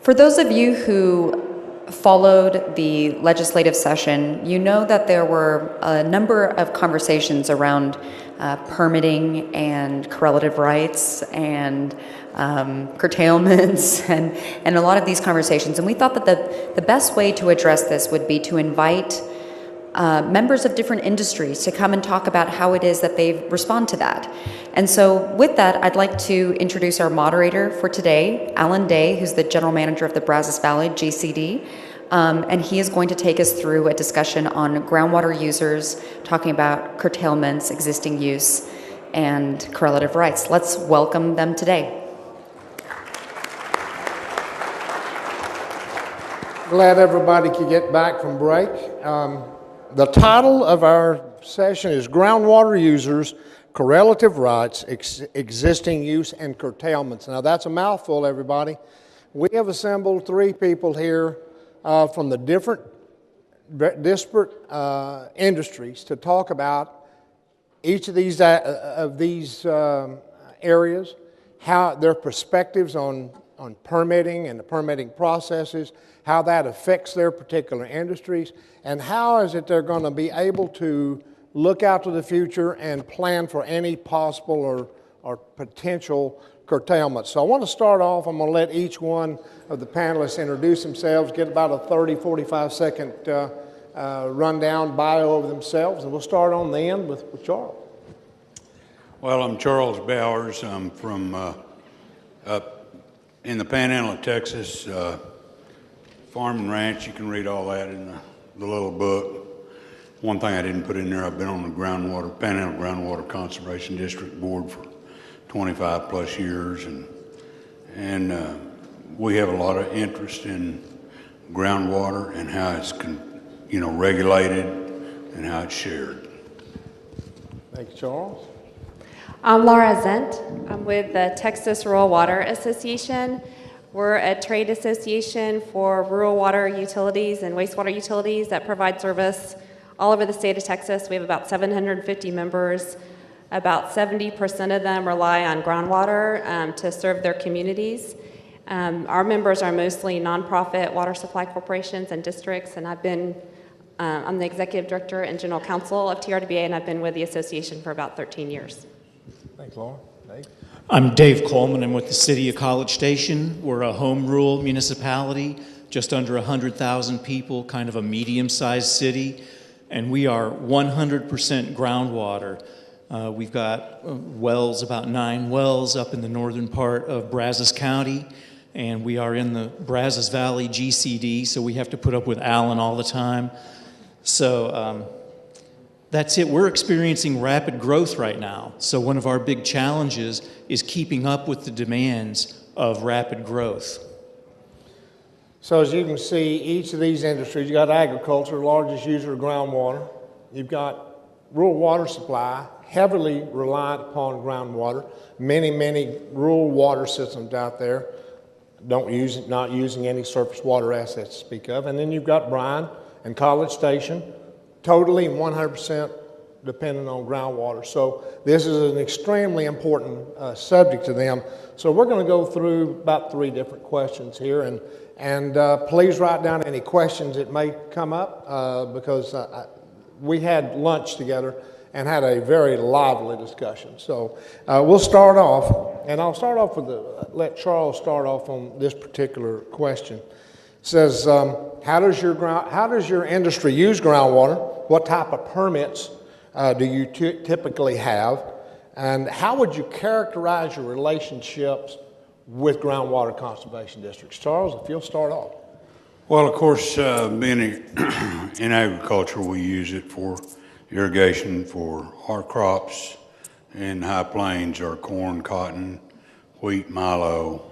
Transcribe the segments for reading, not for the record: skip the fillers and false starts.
For those of you who followed the legislative session, you know that there were a number of conversations around permitting and correlative rights and curtailments and a lot of these conversations. And we thought that the best way to address this would be to invite members of different industries to come and talk about how it is that they respond to that. And so with that, I'd like to introduce our moderator for today, Alan Day, who's the general manager of the Brazos Valley GCD. And he is going to take us through a discussion on groundwater users, talking about curtailments, existing use, and correlative rights. Let's welcome them today. Glad everybody could get back from break. The title of our session is Groundwater Users, Correlative Rights, Existing Use, and Curtailments. Now that's a mouthful, everybody. We have assembled three people here from the different disparate industries to talk about each of these areas, how their perspectives on permitting and the permitting processes, how that affects their particular industries, and how is it they're going to be able to look out to the future and plan for any possible or potential curtailments. So I want to start off, I'm going to let each one of the panelists introduce themselves, get about a 30, 45 second rundown bio of themselves, and we'll start on the end with Charles. Well, I'm Charles Bowers. I'm from up in the Panhandle of Texas, farm and ranch. You can read all that in the little book. One thing I didn't put in there, I've been on the Panhandle Groundwater Conservation District Board for 25 plus years, and we have a lot of interest in groundwater and how it's regulated and how it's shared. Thank you, Charles. I'm Lara Zent. I'm with the Texas Rural Water Association. We're a trade association for rural water utilities and wastewater utilities that provide service all over the state of Texas. We have about 750 members. About 70% of them rely on groundwater to serve their communities. Our members are mostly nonprofit water supply corporations and districts, and I'm the executive director and general counsel of TRWA, and I've been with the association for about 13 years. Thanks, Laura. Dave? I'm Dave Coleman. I'm with the City of College Station. We're a home rule municipality, just under 100,000 people, kind of a medium-sized city, and we are 100% groundwater. We've got wells, about 9 wells up in the northern part of Brazos County, and we are in the Brazos Valley GCD, so we have to put up with Alan all the time. So that's it. We're experiencing rapid growth right now, so one of our big challenges is keeping up with the demands of rapid growth. So as you can see, each of these industries, you got agriculture, largest user of groundwater. You've got rural water supply, heavily reliant upon groundwater. Many rural water systems out there not using any surface water assets to speak of. And then you've got Bryan and College Station, totally 100% dependent on groundwater. So this is an extremely important subject to them. So we're going to go through about 3 different questions here, and please write down any questions that may come up because we had lunch together and had a very lively discussion. So we'll start off, and I'll start off let Charles start off on this particular question. It says, how does your industry use groundwater? What type of permits do you typically have? And how would you characterize your relationships with groundwater conservation districts? Charles, if you'll start off. Well, of course, being in agriculture, we use it for irrigation for our crops in high plains are corn, cotton, wheat, milo,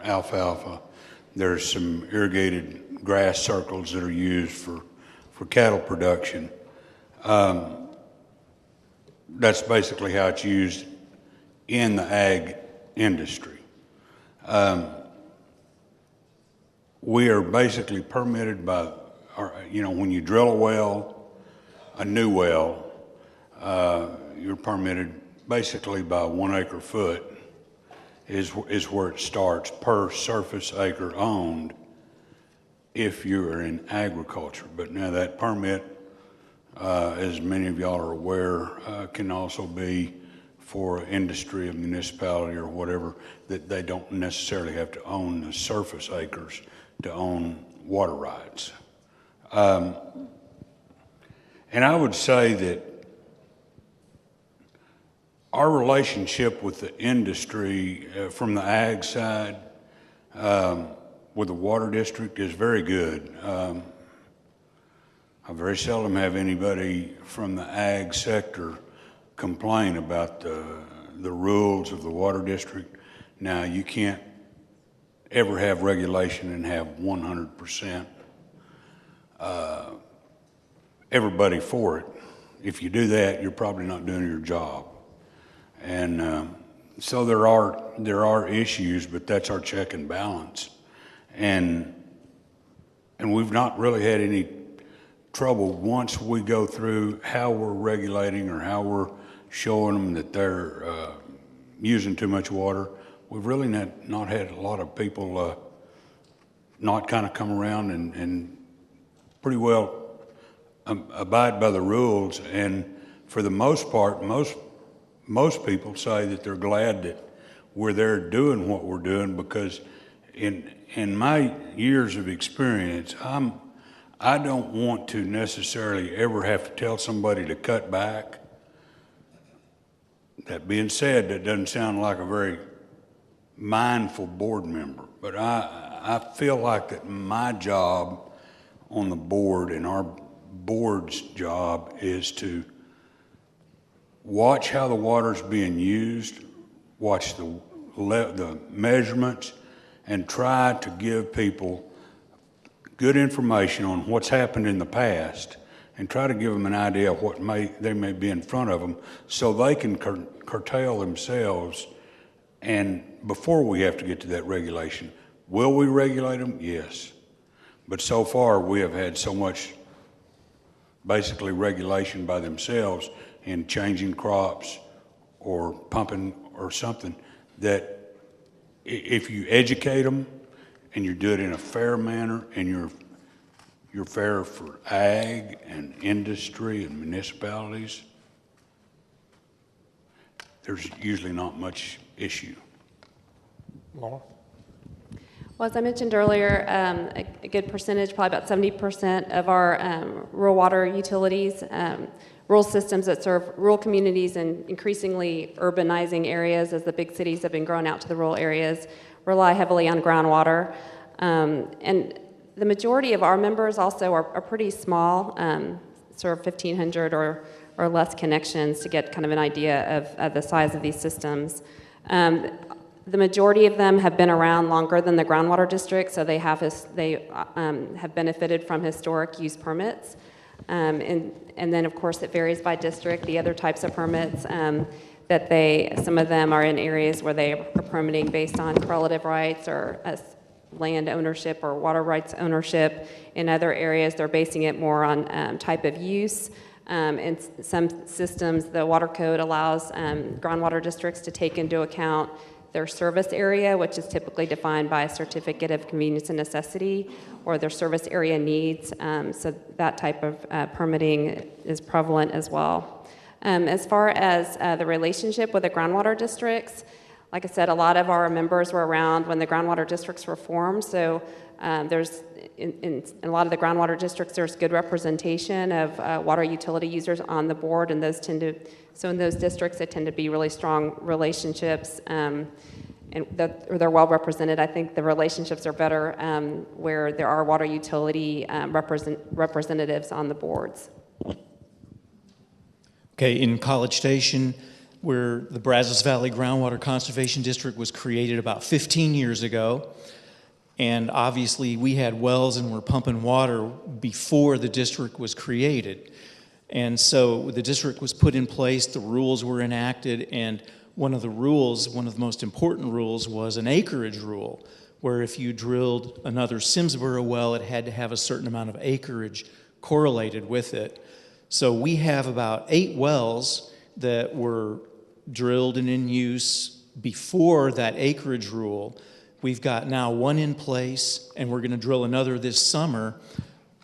alfalfa. There's some irrigated grass circles that are used for cattle production. That's basically how it's used in the ag industry. We are basically permitted by, when you drill a new well, you're permitted basically by 1 acre foot, is where it starts per surface acre owned if you're in agriculture. But now that permit, as many of y'all are aware, can also be for industry, a municipality, or whatever, that they don't necessarily have to own the surface acres to own water rights. And I would say that our relationship with the industry from the ag side with the water district is very good. I very seldom have anybody from the ag sector complain about the rules of the water district. Now, you can't ever have regulation and have 100% everybody for it. If you do that, you're probably not doing your job. And so there are issues, but that's our check and balance. And we've not really had any trouble once we go through how we're regulating or how we're showing them that they're using too much water. We've really not had a lot of people not kind of come around and pretty well abide by the rules. And for the most part, most people say that they're glad that we're there doing what we're doing, because in my years of experience, I don't want to necessarily ever have to tell somebody to cut back. That being said, that doesn't sound like a very mindful board member, but I feel like that my job on the board and our board's job is to watch how the water's being used, watch the measurements, and try to give people good information on what's happened in the past, and try to give them an idea of what they may be in front of them, so they can curtail themselves. And before we have to get to that regulation, will we regulate them? Yes. But so far we have had so much basically regulation by themselves in changing crops or pumping or something, that if you educate them and you do it in a fair manner, and you're fair for ag and industry and municipalities, there's usually not much issue. Lara? Well, as I mentioned earlier, a good percentage, probably about 70% of our rural water utilities, rural systems that serve rural communities and increasingly urbanizing areas as the big cities have been growing out to the rural areas, rely heavily on groundwater. And the majority of our members also are pretty small, sort of 1,500 or less connections to get kind of an idea of the size of these systems. The majority of them have been around longer than the groundwater district, so they have benefited from historic use permits. And then, of course, it varies by district, the other types of permits some of them are in areas where they are permitting based on correlative rights or land ownership or water rights ownership. In other areas, they're basing it more on type of use. In some systems, the water code allows groundwater districts to take into account their service area, which is typically defined by a certificate of convenience and necessity, or their service area needs. So that type of permitting is prevalent as well. As far as the relationship with the groundwater districts, like I said, a lot of our members were around when the groundwater districts were formed. So there's in a lot of the groundwater districts, there's good representation of water utility users on the board, and so in those districts, it tend to be really strong relationships, and they're well represented. I think the relationships are better where there are water utility representatives on the boards. Okay, in College Station, where the Brazos Valley Groundwater Conservation District was created about 15 years ago, and obviously we had wells and were pumping water before the district was created. And so the district was put in place, the rules were enacted, and one of the most important rules was an acreage rule, where if you drilled another Simsboro well, it had to have a certain amount of acreage correlated with it. So we have about 8 wells that were drilled and in use before that acreage rule. We've got now one in place, and we're going to drill another this summer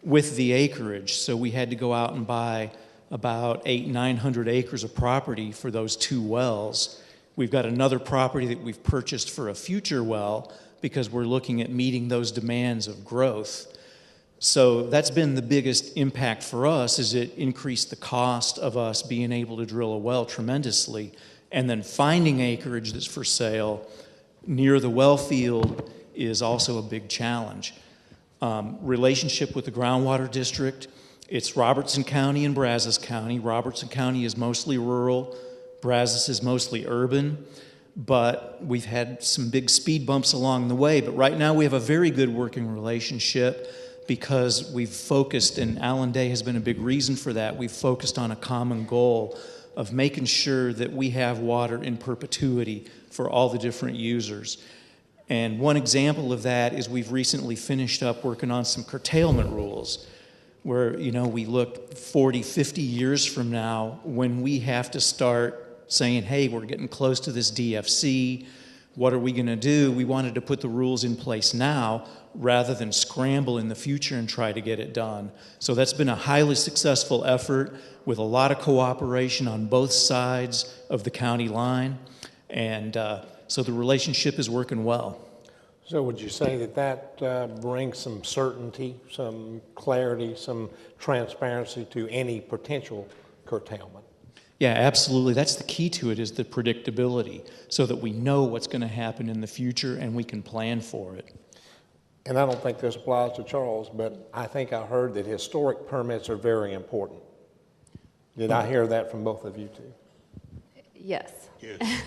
with the acreage. So we had to go out and buy about 900 acres of property for those 2 wells. We've got another property that we've purchased for a future well because we're looking at meeting those demands of growth. So that's been the biggest impact for us, is it increased the cost of us being able to drill a well tremendously. And then finding acreage that's for sale near the well field is also a big challenge. Relationship with the Groundwater District, it's Robertson County and Brazos County. Robertson County is mostly rural, Brazos is mostly urban, but we've had some big speed bumps along the way. But right now we have a very good working relationship because we've focused, and Allen Day has been a big reason for that, we've focused on a common goal of making sure that we have water in perpetuity for all the different users. And one example of that is we've recently finished up working on some curtailment rules where, we look 40, 50 years from now when we have to start saying, hey, we're getting close to this DFC, what are we going to do? We wanted to put the rules in place now rather than scramble in the future and try to get it done. So that's been a highly successful effort with a lot of cooperation on both sides of the county line. And so the relationship is working well. So would you say that brings some certainty, some clarity, some transparency to any potential curtailment? Yeah, absolutely. That's the key to it, is the predictability, so that we know what's going to happen in the future and we can plan for it. And I don't think this applies to Charles, but I think I heard that historic permits are very important. Did I hear that from both of you two? Yes. Yes.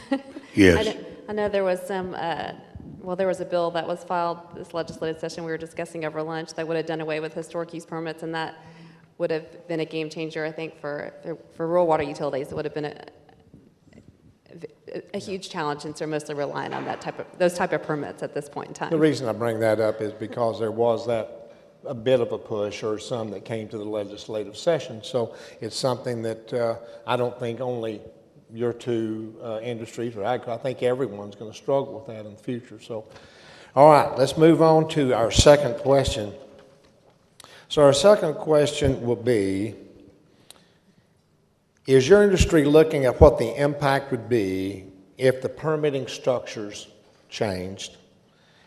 Yes. I know there was some, there was a bill that was filed this legislative session we were discussing over lunch that would have done away with historic use permits, and that would have been a game changer, I think, for rural water utilities. It would have been a huge challenge, since they're mostly relying on those type of permits at this point in time. The reason I bring that up is because there was a bit of a push, or some that came to the legislative session. So it's something that I don't think only your two industries, or I think everyone's going to struggle with that in the future. So, all right, let's move on to our second question. So our second question will be, is your industry looking at what the impact would be if the permitting structures changed?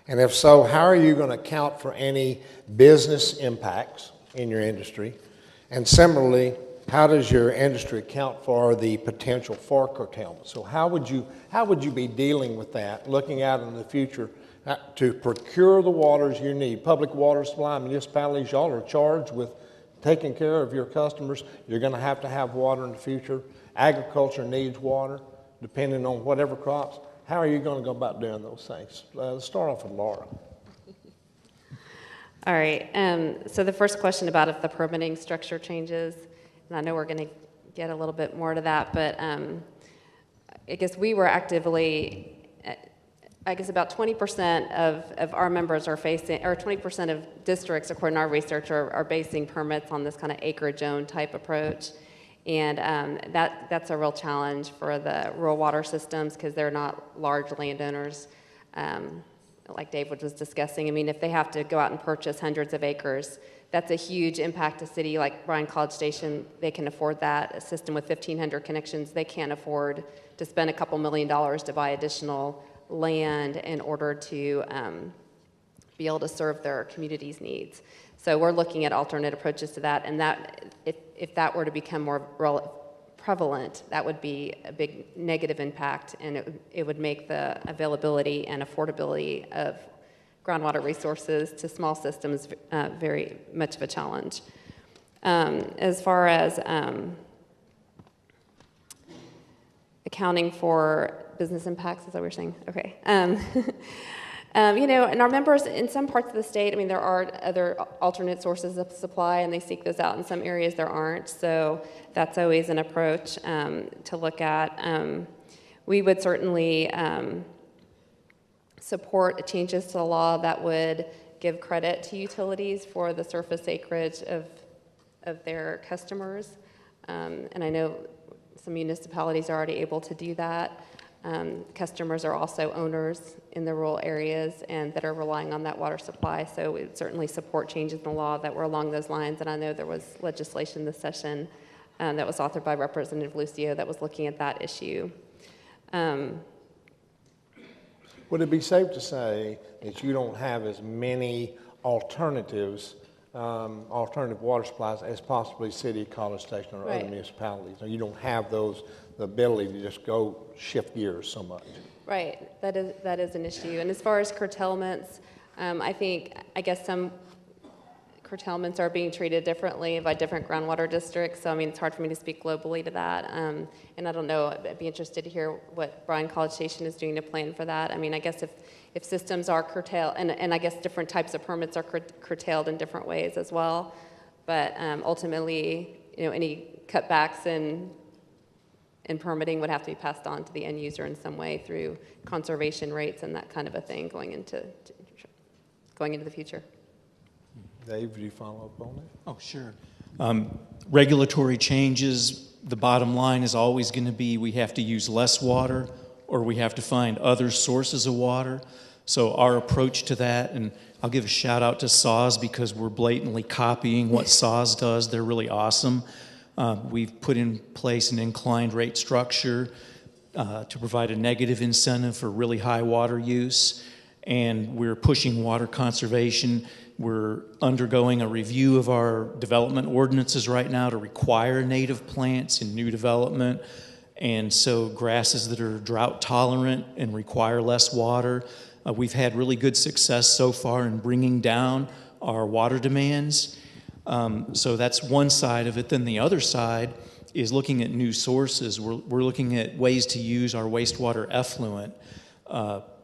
And if so, how are you going to account for any business impacts in your industry? And similarly, how does your industry account for the potential for curtailment? So how would you be dealing with that, looking out in the future to procure the waters you need? Public water supply municipalities, y'all are charged with taking care of your customers. You're going to have water in the future. Agriculture needs water, depending on whatever crops. How are you going to go about doing those things? Let's start off with Lara. All right. So the first question about if the permitting structure changes, and I know we're going to get a little bit more to that, but I guess we were actively, I guess about 20% of our members are facing, or 20% of districts, according to our research, are basing permits on this kind of acreage zone type approach. And that's a real challenge for the rural water systems, because they're not large landowners, like David was discussing. I mean, if they have to go out and purchase hundreds of acres, that's a huge impact to a city like Bryan College Station. They can afford that. A system with 1,500 connections, they can't afford to spend a couple $1 million to buy additional land in order to be able to serve their community's needs. So we're looking at alternate approaches to that, and that if that were to become more prevalent, that would be a big negative impact, and it would make the availability and affordability of groundwater resources to small systems very much of a challenge. As far as accounting for business impacts, is that what you're saying? Okay. And our members in some parts of the state, I mean, there are other alternate sources of supply, and they seek those out. In some areas there aren't, so that's always an approach to look at. We would certainly support changes to the law that would give credit to utilities for the surface acreage of their customers. And I know some municipalities are already able to do that. Customers are also owners in the rural areas and that are relying on that water supply. So we would certainly support changes in the law that were along those lines. And I know there was legislation this session that was authored by Representative Lucio that was looking at that issue. Would it be safe to say that you don't have as many alternatives, alternative water supplies as possibly City of College Station or other municipalities? Or you don't have those, the ability to just go shift gears so much? Right, that is an issue. And as far as curtailments, I guess some curtailments are being treated differently by different groundwater districts. So, I mean, it's hard for me to speak globally to that. And I don't know, I'd be interested to hear what Bryan College Station is doing to plan for that. I mean, I guess if systems are curtailed, and I guess different types of permits are curtailed in different ways as well. But ultimately, any cutbacks in permitting would have to be passed on to the end user in some way through conservation rates and that kind of a thing going into the future. Dave, do you follow up on that? Oh, sure. Regulatory changes, the bottom line is always going to be we have to use less water or we have to find other sources of water. So our approach to that, and I'll give a shout out to SAWS because we're blatantly copying what SAWS does. They're really awesome. We've put in place an inclined rate structure to provide a negative incentive for really high water use, and we're pushing water conservation. We're undergoing a review of our development ordinances right now to require native plants in new development, and so grasses that are drought tolerant and require less water. We've had really good success so far in bringing down our water demands. So that's one side of it. Then the other side is looking at new sources. We're looking at ways to use our wastewater effluent,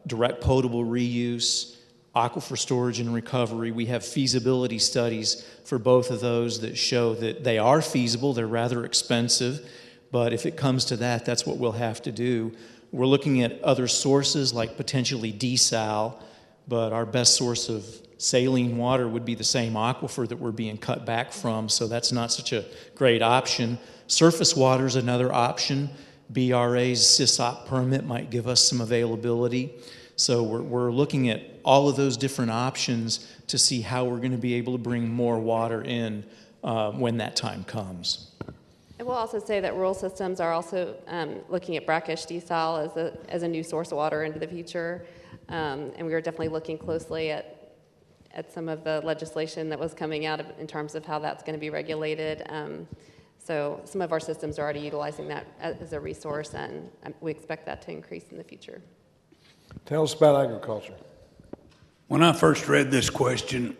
direct potable reuse, aquifer storage and recovery. We have feasibility studies for both of those that show that they are feasible. They're rather expensive, but if it comes to that, that's what we'll have to do. We're looking at other sources like potentially desal, but our best source of saline water would be the same aquifer that we're being cut back from, so that's not such a great option. Surface water is another option. BRA's SysOp permit might give us some availability. So we're looking at all of those different options to see how we're going to be able to bring more water in when that time comes. And we'll also say that rural systems are also looking at brackish desal as a new source of water into the future. And we are definitely looking closely at some of the legislation that was coming out in terms of how that's going to be regulated. So some of our systems are already utilizing that as a resource, and we expect that to increase in the future. Tell us about agriculture. When I first read this question,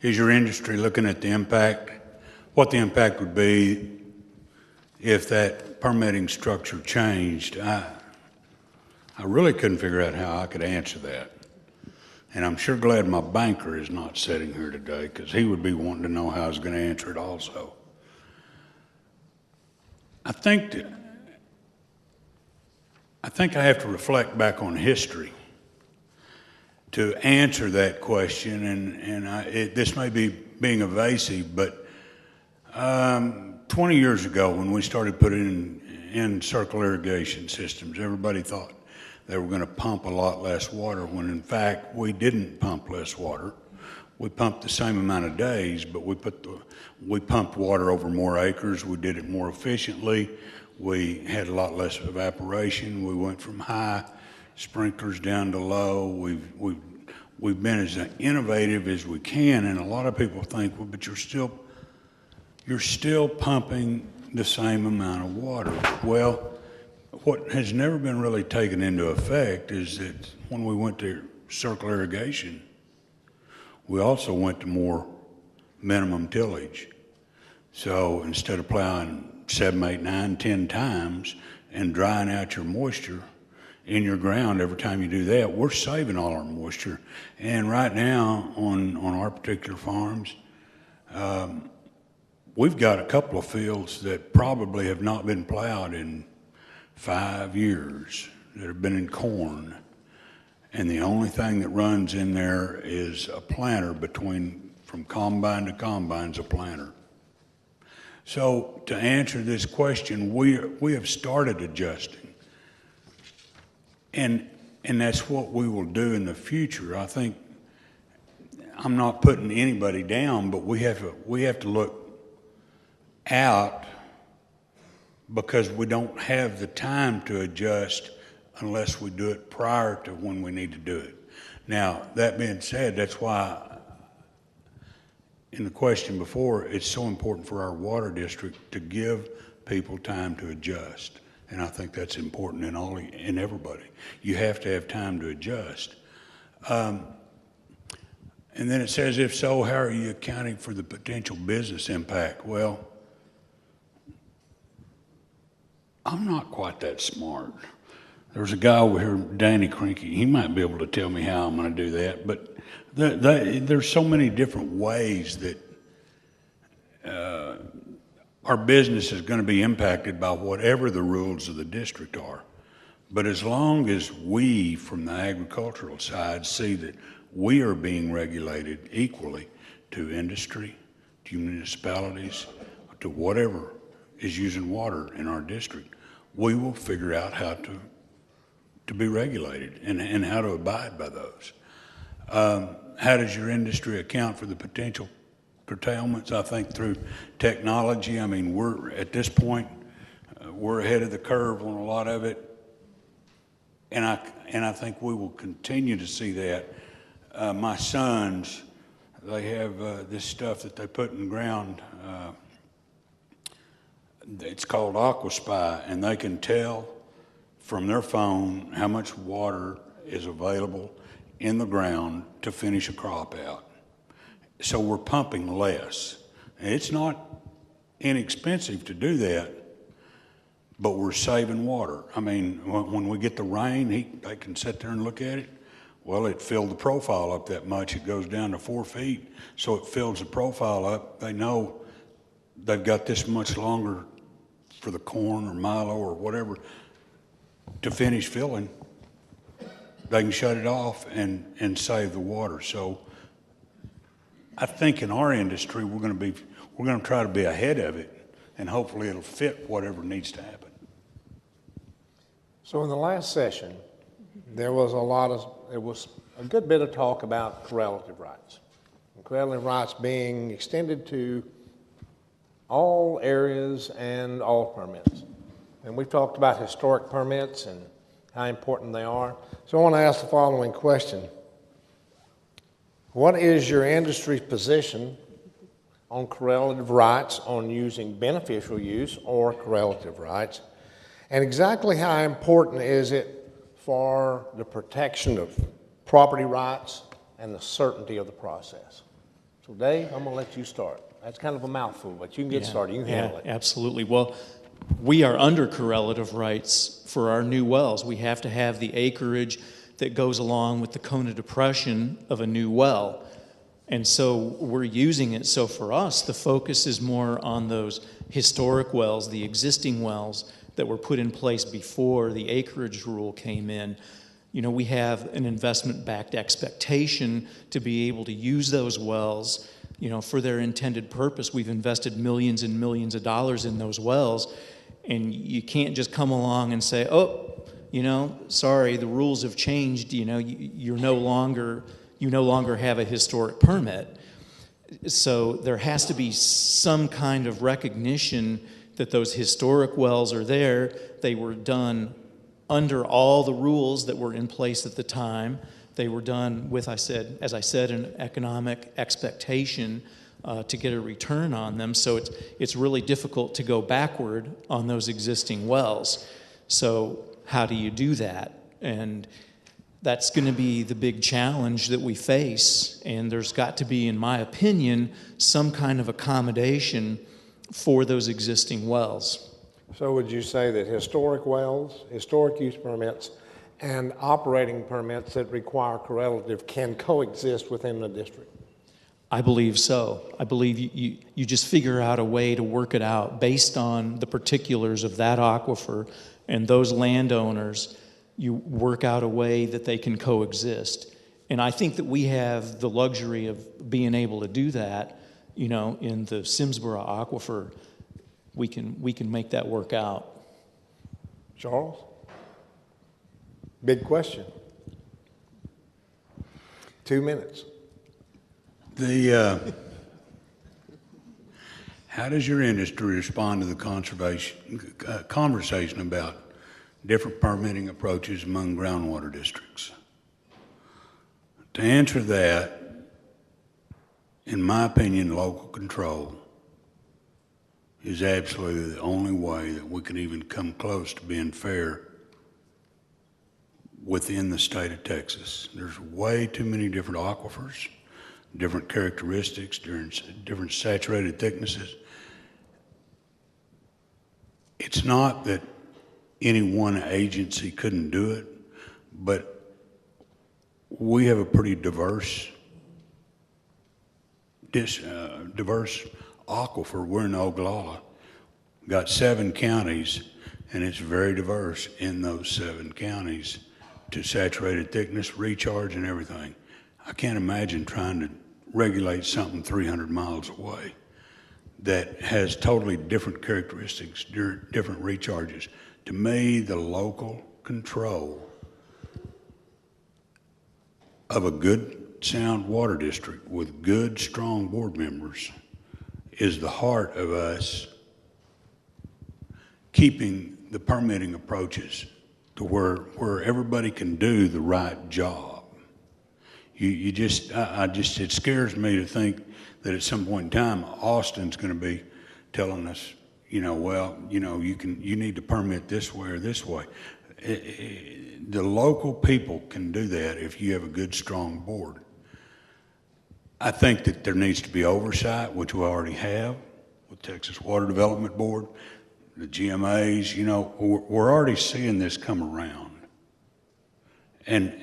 is your industry looking at the impact, what the impact would be if that permitting structure changed? I really couldn't figure out how I could answer that. And I'm sure glad my banker is not sitting here today because he would be wanting to know how I was going to answer it also. I think I have to reflect back on history to answer that question, and this may be being evasive, but 20 years ago when we started putting in circle irrigation systems, everybody thought they were going to pump a lot less water, when in fact we didn't pump less water. We pumped the same amount of days, but we pumped water over more acres. We did it more efficiently. We had a lot less evaporation. We went from high sprinklers down to low. We've been as innovative as we can, and a lot of people think, well, but you're still pumping the same amount of water. Well, what has never been really taken into effect is that when we went to circle irrigation, we also went to more minimum tillage. So instead of plowing 7, 8, 9, 10 times and drying out your moisture in your ground every time you do that, we're saving all our moisture. And right now on our particular farms, we've got a couple of fields that probably have not been plowed in 5 years that have been in corn, and the only thing that runs in there is a planter from combine to combine's a planter. So to answer this question, we have started adjusting. And that's what we will do in the future. I think I'm not putting anybody down, but we have to look out because we don't have the time to adjust unless we do it prior to when we need to do it. Now, that being said, that's why in the question before, it's so important for our water district to give people time to adjust. And I think that's important in everybody. You have to have time to adjust. And then it says, if so, how are you accounting for the potential business impact? Well, I'm not quite that smart. There's a guy over here, Danny Crinky. He might be able to tell me how I'm going to do that. But there's so many different ways that our business is going to be impacted by whatever the rules of the district are. But as long as we, from the agricultural side, see that we are being regulated equally to industry, to municipalities, to whatever is using water in our district, we will figure out how to be regulated and how to abide by those. How does your industry account for the potential curtailments? I think through technology. I mean, we're at this point, we're ahead of the curve on a lot of it, and I think we will continue to see that. My sons, they have this stuff that they put in the ground. It's called AquaSpy, and they can tell from their phone how much water is available in the ground to finish a crop out. So we're pumping less. And it's not inexpensive to do that, but we're saving water. I mean, when we get the rain, they can sit there and look at it. Well, it filled the profile up that much. It goes down to 4 feet, so it fills the profile up. They know they've got this much longer for the corn or milo or whatever to finish filling. They can shut it off and save the water. So I think in our industry we're going to try to be ahead of it, and hopefully it'll fit whatever needs to happen. So in the last session, there was a good bit of talk about correlative rights. And correlative rights being extended to all areas and all permits. And we've talked about historic permits and how important they are. So I want to ask the following question. What is your industry's position on correlative rights, on using beneficial use or correlative rights? And exactly how important is it for the protection of property rights and the certainty of the process? So Dave, I'm going to let you start. That's kind of a mouthful, but you can get started. You can handle it. Absolutely. Well, we are under correlative rights for our new wells. We have to have the acreage that goes along with the cone of depression of a new well. And so we're using it. So for us, the focus is more on those historic wells, the existing wells that were put in place before the acreage rule came in. You know, we have an investment-backed expectation to be able to use those wells, you know, for their intended purpose. We've invested millions and millions of dollars in those wells, and you can't just come along and say, oh, you know, sorry, the rules have changed, you know, you no longer have a historic permit. So there has to be some kind of recognition that those historic wells are there. They were done under all the rules that were in place at the time. They were done with, as I said, an economic expectation to get a return on them. So it's really difficult to go backward on those existing wells. So how do you do that? And that's going to be the big challenge that we face. And there's got to be, in my opinion, some kind of accommodation for those existing wells. So would you say that historic wells, historic use permits, and operating permits that require correlative can coexist within the district? I believe so. I believe you just figure out a way to work it out based on the particulars of that aquifer and those landowners. You work out a way that they can coexist. And I think that we have the luxury of being able to do that, you know, in the Simsboro aquifer. we can make that work out. Charles? Big question. 2 minutes. How does your industry respond to the conversation about different permitting approaches among groundwater districts? To answer that, in my opinion, local control is absolutely the only way that we can even come close to being fair within the state of Texas. There's way too many different aquifers, different characteristics, different saturated thicknesses. It's not that any one agency couldn't do it, but we have a pretty diverse aquifer. We're in Oglala. Got 7 counties, and it's very diverse in those 7 counties to saturated thickness, recharge, and everything. I can't imagine trying to regulate something 300 miles away that has totally different characteristics, different recharges. To me, the local control of a good, sound water district with good, strong board members is the heart of us keeping the permitting approaches to where everybody can do the right job. It scares me to think that at some point in time, Austin's going to be telling us, you need to permit this way or this way. The local people can do that if you have a good, strong board. I think that there needs to be oversight, which we already have with Texas Water Development Board, the GMAs. We're already seeing this come around. And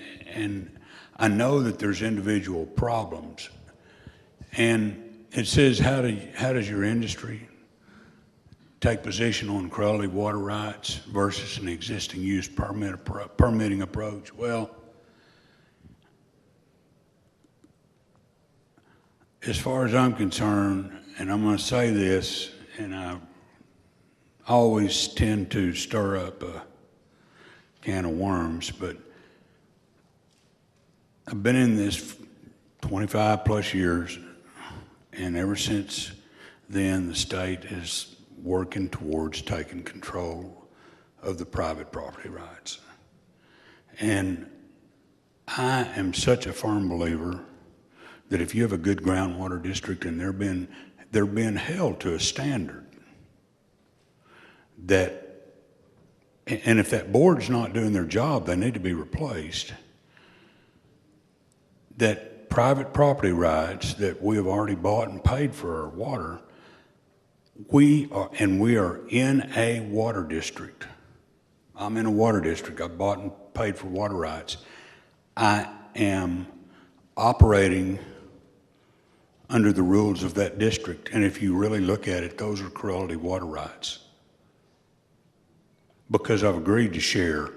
I know that there's individual problems. And it says, how does your industry take position on correlative water rights versus an existing use permitting approach? Well, as far as I'm concerned, and I'm going to say this, and I always tend to stir up a can of worms, but I've been in this 25 plus years, and ever since then, the state is working towards taking control of the private property rights. And I am such a firm believer that if you have a good groundwater district and they're being held to a standard that, and if that board's not doing their job, they need to be replaced, that private property rights that we have already bought and paid for our water, we are in a water district. I'm in a water district. I bought and paid for water rights. I am operating under the rules of that district. And if you really look at it, those are correlative water rights. Because I've agreed to share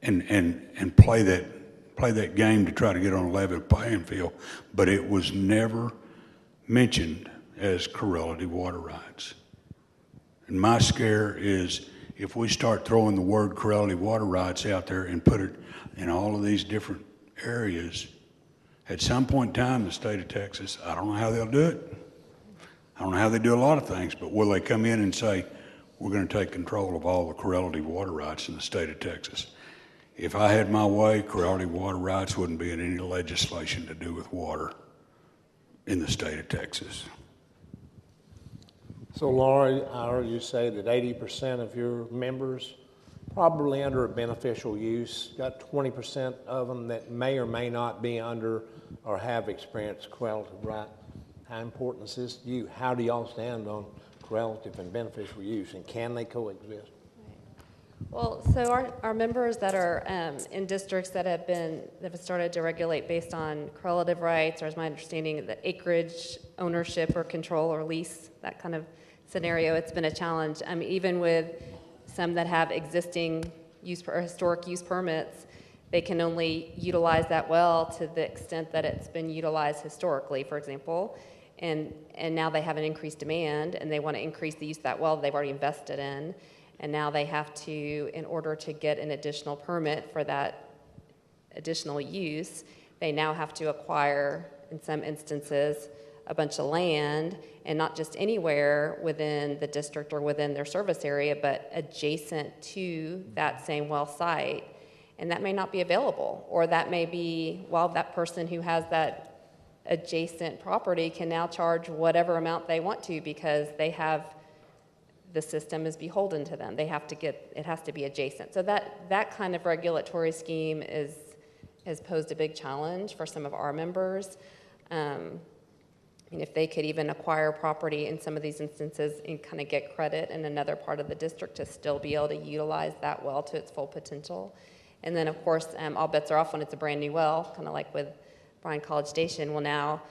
and play that game to try to get on a level playing field, but it was never mentioned as correlative water rights. And my scare is if we start throwing the word correlative water rights out there and put it in all of these different areas, at some point in time, the state of Texas, I don't know how they'll do it. I don't know how they do a lot of things, but will they come in and say, we're going to take control of all the correlative water rights in the state of Texas? If I had my way, correlative water rights wouldn't be in any legislation to do with water in the state of Texas. So, Lara, I heard you say that 80% of your members probably under a beneficial use. Got 20% of them that may or may not be under or have experienced correlative right. How important is this to you? How do y'all stand on correlative and beneficial use, and can they coexist? Well, so our members that are in districts that have started to regulate based on correlative rights, or as my understanding, the acreage ownership or control or lease, that kind of scenario, it's been a challenge. Even with some that have existing use or historic use permits, they can only utilize that well to the extent that it's been utilized historically, for example. and now they have an increased demand, and they want to increase the use of that well they've already invested in, and now they have to, in order to get an additional permit for that additional use, they now have to acquire, in some instances, a bunch of land, and not just anywhere within the district or within their service area, but adjacent to that same well site. And that may not be available, or that may be, well, that person who has that adjacent property can now charge whatever amount they want to, because they have, the system is beholden to them. They have to get, it has to be adjacent. So that kind of regulatory scheme has posed a big challenge for some of our members. And if they could even acquire property in some of these instances and kind of get credit in another part of the district to still be able to utilize that well to its full potential. And then, of course, all bets are off when it's a brand new well, kind of like with Bryan College Station. Well, now,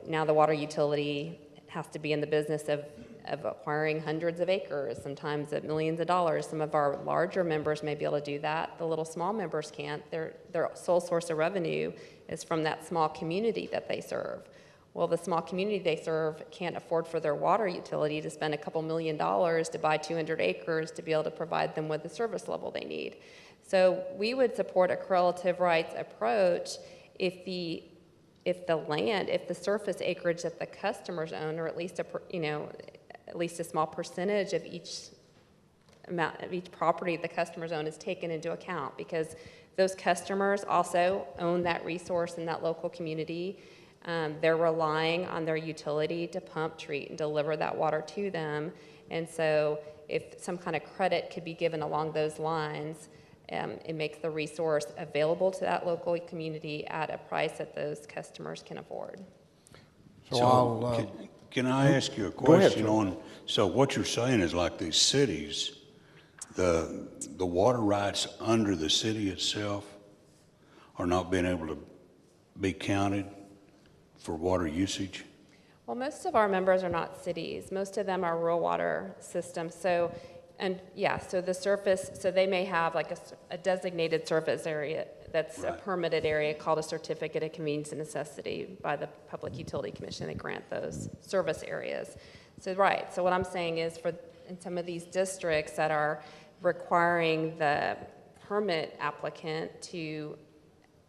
now the water utility has to be in the business of acquiring hundreds of acres, sometimes at millions of dollars. Some of our larger members may be able to do that. The little small members can't. Their sole source of revenue is from that small community that they serve. Well, the small community they serve can't afford for their water utility to spend a couple $1 million to buy 200 acres to be able to provide them with the service level they need. So we would support a correlative rights approach if the surface acreage that the customers own, or at least a small percentage of each property the customers own, is taken into account, because those customers also own that resource in that local community. They're relying on their utility to pump, treat, and deliver that water to them. And so if some kind of credit could be given along those lines, it makes the resource available to that local community at a price that those customers can afford. So can I ask you a question on, so what you're saying is, like these cities, the water rights under the city itself are not being able to be counted for water usage? Well, most of our members are not cities. Most of them are rural water systems. So the surface, so they may have like a designated surface area that's right. A permitted area called a certificate of convenience and necessity by the Public Utility Commission. They grant those service areas. So right, so what I'm saying is, in some of these districts that are requiring the permit applicant to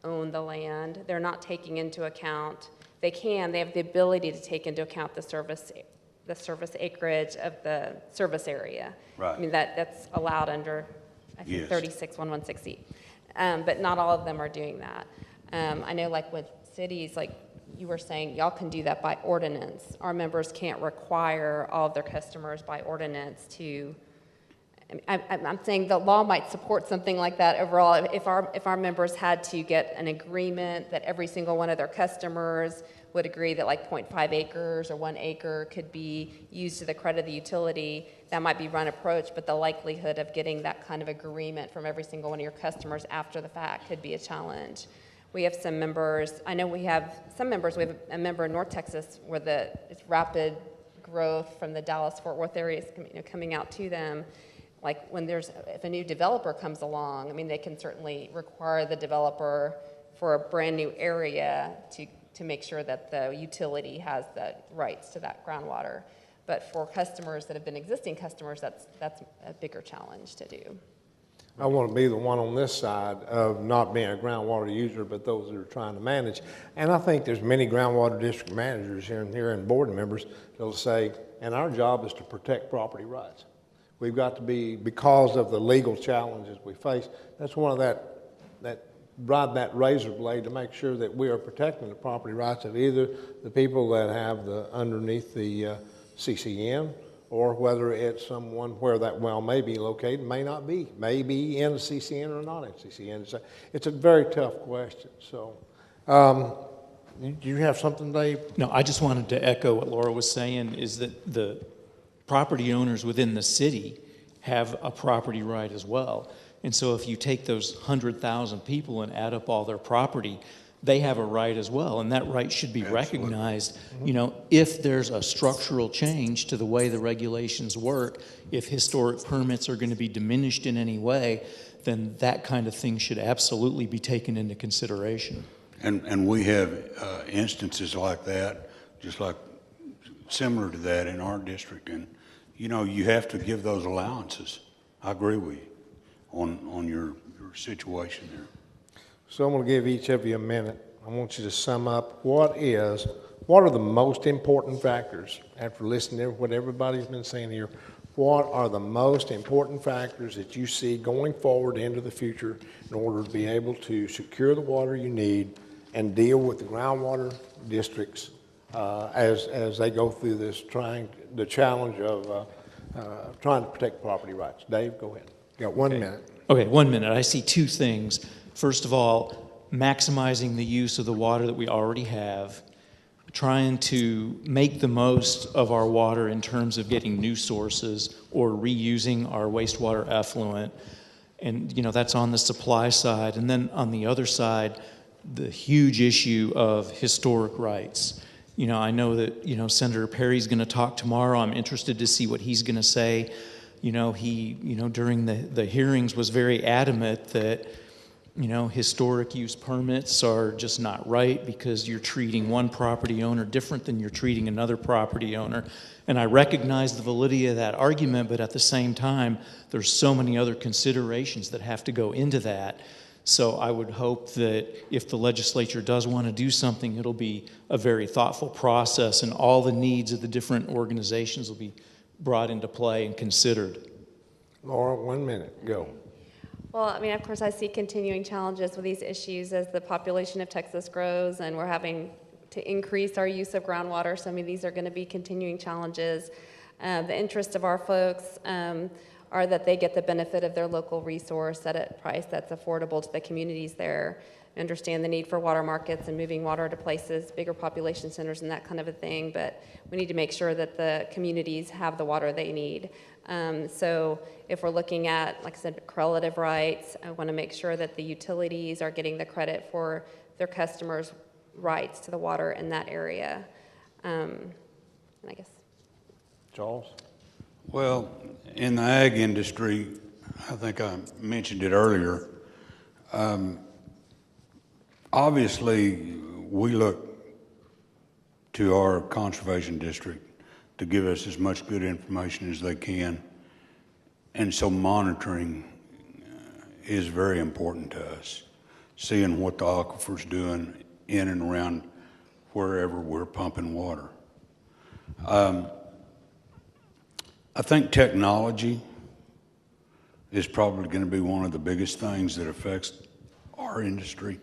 own the land, they're not taking into account, they have the ability to take into account the service acreage of the service area. Right. I mean, that's allowed under, I think, yes. 36116E. But not all of them are doing that. I know, like with cities, like you were saying, y'all can do that by ordinance. Our members can't require all of their customers by ordinance to. I'm saying the law might support something like that overall. If our members had to get an agreement that every single one of their customers would agree that like 0.5 acres or 1 acre could be used to the credit of the utility, that might be one approach, but the likelihood of getting that kind of agreement from every single one of your customers after the fact could be a challenge. We have some members, I know we have some members, we have a member in North Texas where it's rapid growth from the Dallas-Fort Worth area is coming out to them. Like if a new developer comes along, I mean, they can certainly require the developer for a brand new area to make sure that the utility has the rights to that groundwater. But for customers that have been existing customers, that's a bigger challenge to do. I want to be the one on this side of not being a groundwater user, but those that are trying to manage. And I think there's many groundwater district managers here and board members that'll say, and our job is to protect property rights. We've got to be, because of the legal challenges we face, that's one of that ride that razor blade to make sure that we are protecting the property rights of either the people that have underneath the CCN, or whether it's someone where that well may be located, may not be, may be in the CCN or not in CCN. It's a very tough question. So, do you have something, Dave? No, I just wanted to echo what Laura was saying, is that the property owners within the city have a property right as well. And so if you take those 100,000 people and add up all their property, they have a right as well, and that right should be recognized. If there's a structural change to the way the regulations work, if historic permits are going to be diminished in any way, then that kind of thing should absolutely be taken into consideration. And we have instances like that, just like similar to that in our district, and you know, you have to give those allowances. I agree with you on your situation there. So I'm going to give each of you a minute. I want you to sum up what are the most important factors after listening to what everybody's been saying here. What are the most important factors that you see going forward into the future in order to be able to secure the water you need and deal with the groundwater districts as they go through this the challenge of trying to protect property rights? Dave, go ahead. You got 1 minute. Okay, 1 minute. I see two things. First of all, maximizing the use of the water that we already have, trying to make the most of our water in terms of getting new sources or reusing our wastewater effluent. And, you know, that's on the supply side. And then on the other side, the huge issue of historic rights. You know, I know that, you know, Senator Perry's going to talk tomorrow. I'm interested to see what he's going to say. You know, he, you know, during the hearings was very adamant that, you know, historic use permits are just not right because you're treating one property owner different than you're treating another property owner. And I recognize the validity of that argument, but at the same time, there's so many other considerations that have to go into that. So I would hope that if the legislature does want to do something, it'll be a very thoughtful process and all the needs of the different organizations will be brought into play and considered. Laura, 1 minute, go. Well, I mean, of course, I see continuing challenges with these issues as the population of Texas grows and we're having to increase our use of groundwater. So, I mean, these are going to be continuing challenges. The interest of our folks are that they get the benefit of their local resource at a price that's affordable to the communities there. I understand the need for water markets and moving water to places, bigger population centers and that kind of a thing, but we need to make sure that the communities have the water they need. So if we're looking at, like I said, correlative rights, I want to make sure that the utilities are getting the credit for their customers' rights to the water in that area. And I guess. Charles? Well, in the ag industry, I think I mentioned it earlier, obviously we look to our conservation district to give us as much good information as they can. And so monitoring is very important to us, seeing what the aquifer's doing in and around wherever we're pumping water. I think technology is probably going to be one of the biggest things that affects our industry.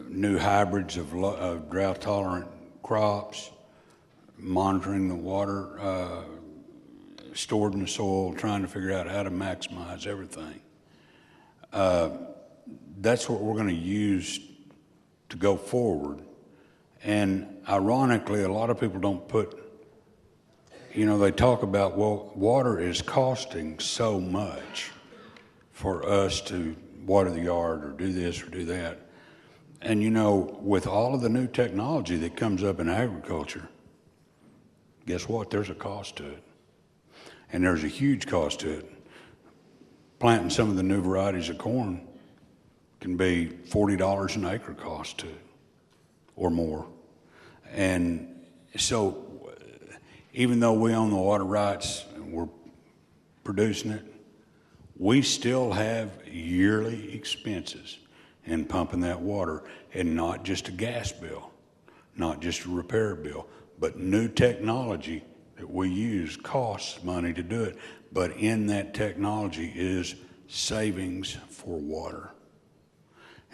New hybrids of drought-tolerant crops, monitoring the water stored in the soil, trying to figure out how to maximize everything. That's what we're going to use to go forward. And ironically, a lot of people don't put, you know, they talk about, well, water is costing so much for us to water the yard or do this or do that. And, you know, with all of the new technology that comes up in agriculture, guess what? There's a cost to it. And there's a huge cost to it. Planting some of the new varieties of corn can be $40 an acre cost to it or more. And so even though we own the water rights and we're producing it, we still have yearly expenses in pumping that water, and not just a gas bill, not just a repair bill, but new technology that we use costs money to do it. But in that technology is savings for water.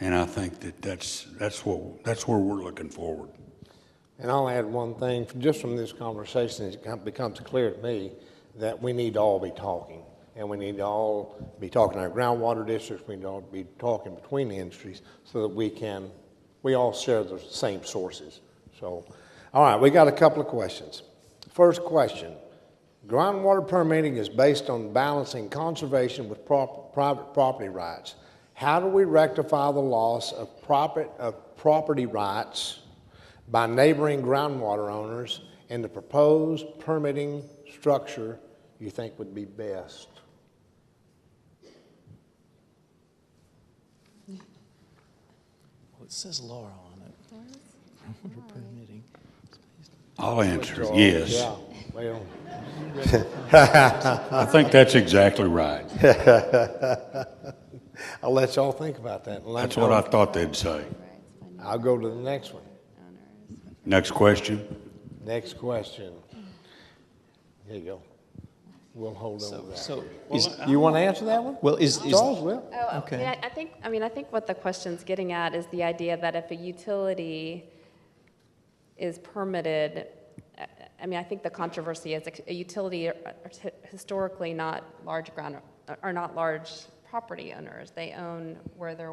And I think that's where we're looking forward. And I'll add one thing, just from this conversation, it becomes clear to me that we need to all be talking. And we need to all be talking to our groundwater districts, we need to all be talking between the industries so that we all share the same sources. So, all right, we got a couple of questions. First question, groundwater permitting is based on balancing conservation with private property rights. How do we rectify the loss of property rights by neighboring groundwater owners, and the proposed permitting structure you think would be best? Well, it says Lara on it. Groundwater permitting. I'll answer Charles, yes. Yeah, well, I think that's exactly right. I'll let y'all think about that. That's what I thought they'd say. I'll go to the next one. Next question. Next question. Here you go. We'll hold on to that. So, You want to answer that one? well, Charles will. Oh, Okay. yeah, I think what the question's getting at is the idea that if a utility is permitted, I think the controversy is a utility are historically not large property owners. They own where their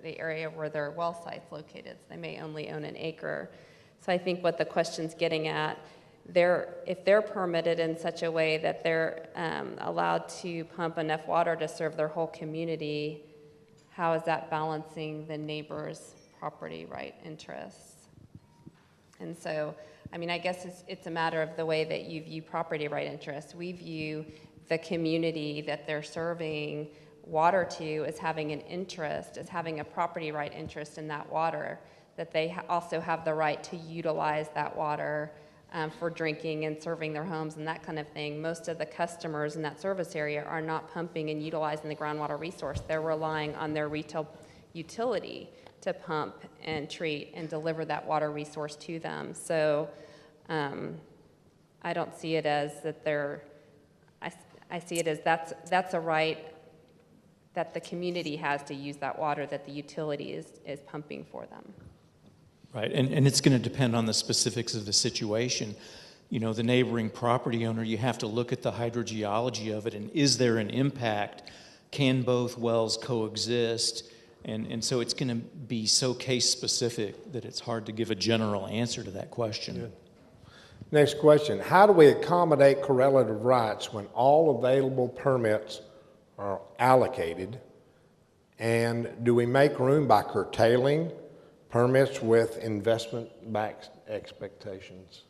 the area where their well site's located. So they may only own an acre. So I think what the question's getting at, if they're permitted in such a way that they're allowed to pump enough water to serve their whole community, how is that balancing the neighbor's property right interests? And so, I guess it's a matter of the way that you view property right interests. We view the community that they're serving water to as having an interest, as having a property right interest in that water, that they also have the right to utilize that water for drinking and serving their homes and that kind of thing. Most of the customers in that service area are not pumping and utilizing the groundwater resource. They're relying on their retail utility to pump and treat and deliver that water resource to them. So I don't see it as that I see it as that's a right that the community has to use that water that the utility is pumping for them. Right, and it's going to depend on the specifics of the situation. The neighboring property owner, you have to look at the hydrogeology of it, and is there an impact? Can both wells coexist? And so it's going to be so case-specific that it's hard to give a general answer to that question. Good. Next question. How do we accommodate correlative rights when all available permits are allocated? And do we make room by curtailing permits with investment-backed expectations?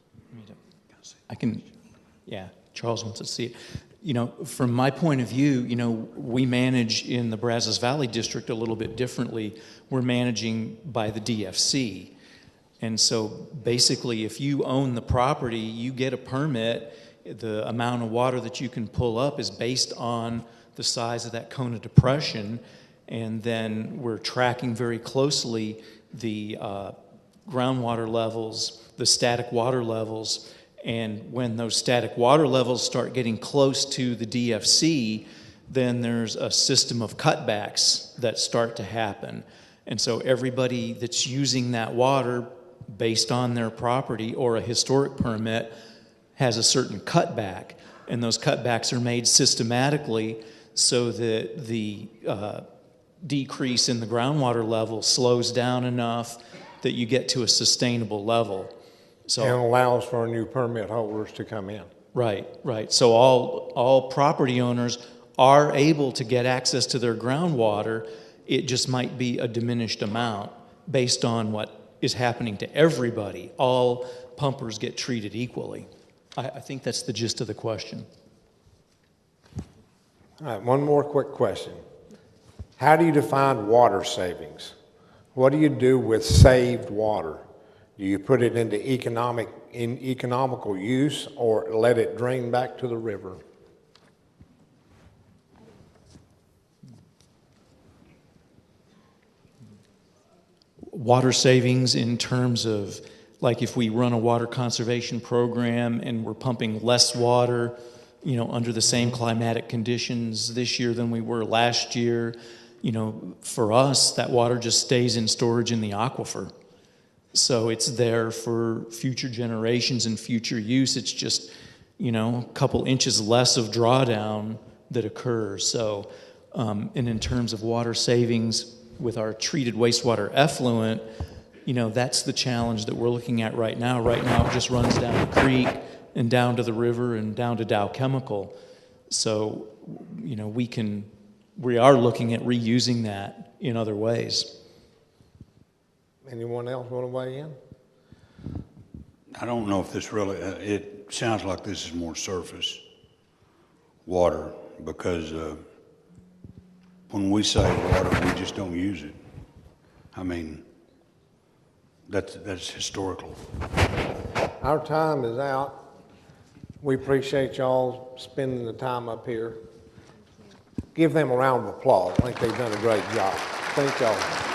Charles wants to see it. From my point of view, we manage in the Brazos Valley District a little bit differently. We're managing by the DFC. And so basically, if you own the property, you get a permit. The amount of water that you can pull up is based on the size of that cone of depression. And then we're tracking very closely the groundwater levels, the static water levels. And when those static water levels start getting close to the DFC, then there's a system of cutbacks that start to happen. And so everybody that's using that water based on their property or a historic permit has a certain cutback. And those cutbacks are made systematically so that the decrease in the groundwater level slows down enough that you get to a sustainable level. And allows for new permit holders to come in. Right. So all property owners are able to get access to their groundwater. It just might be a diminished amount based on what is happening to everybody. All pumpers get treated equally. I think that's the gist of the question. All right, one more quick question. How do you define water savings? What do you do with saved water? Do you put it into economical use or let it drain back to the river? Water savings in terms of, like, if we run a water conservation program and we're pumping less water, under the same climatic conditions this year than we were last year, for us, that water just stays in storage in the aquifer. So it's there for future generations and future use. It's just, a couple inches less of drawdown that occurs. So, and in terms of water savings with our treated wastewater effluent, that's the challenge that we're looking at right now. Right now, it just runs down the creek and down to the river and down to Dow Chemical. So, we are looking at reusing that in other ways. Anyone else want to weigh in? I don't know if this really, it sounds like this is more surface water because when we save water, we just don't use it. that's historical. Our time is out. We appreciate y'all spending the time up here. Give them a round of applause. I think they've done a great job. Thank y'all.